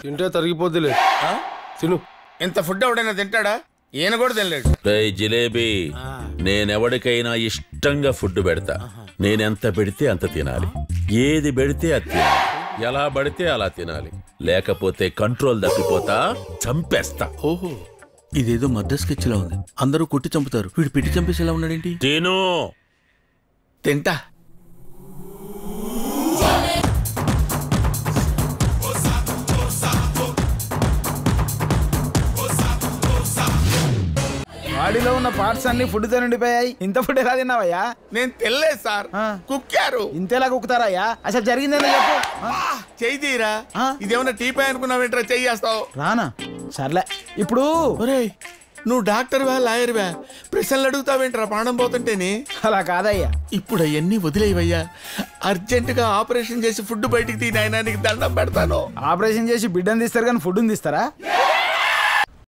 తింటే తరిగిపోద్దిలే తిను. ఇంత ఫుడ్ ఎవడైనా తింటాడా? ఈయన కూడా తినలేడు. జిలేబీ, నేనెవడికైనా ఇష్టంగా ఫుడ్ పెడతా. నేనెంత పెడితే అంత తినాలి, ఏది పెడితే అది తినాలి, ఎలా పడితే అలా తినాలి, లేకపోతే కంట్రోల్ తప్పిపోతా, చంపేస్తా. ఓహో, ఇదేదో మద్ద స్కెచ్ లా ఉంది. అందరూ కొట్టి చంపుతారు, వీడు పెట్టి చంపేసేలా ఉన్నాడేంటి? తిను. తింటా. బాడీలో ఉన్న పార్ట్స్ అన్ని ఫుడ్ తో నిండిపోయాయి. ఇంత ఫుడ్ ఎలా తిన్నావయ్యా? నేను తినలేదు సార్, కుక్కారు. ఇంతేలా కుక్కుతారయ్యా? అసలు జరిగిందని చెప్పు. చెయ్యి తీరా. ఇదేమన్నా టీపై అనుకున్నావేంట్రా? చెయ్యి చేస్తావు రానా? సర్లే ఇప్పుడు నువ్వు డాక్టర్ వా లాయర్ వా ప్రశ్నలు అడుగుతావేంట్రా ప్రాణం పోతుంటేనే? అలా కాదయ్యా. ఇప్పుడు అవన్నీ వదిలేవయ్యా. అర్జెంటుగా ఆపరేషన్ చేసి ఫుడ్ బయటికి తీ నాయనా, నీకు దండం పెడతాను. ఆపరేషన్ చేసి బిడ్డను తీస్తారు కానీ ఫుడ్ తీస్తారా?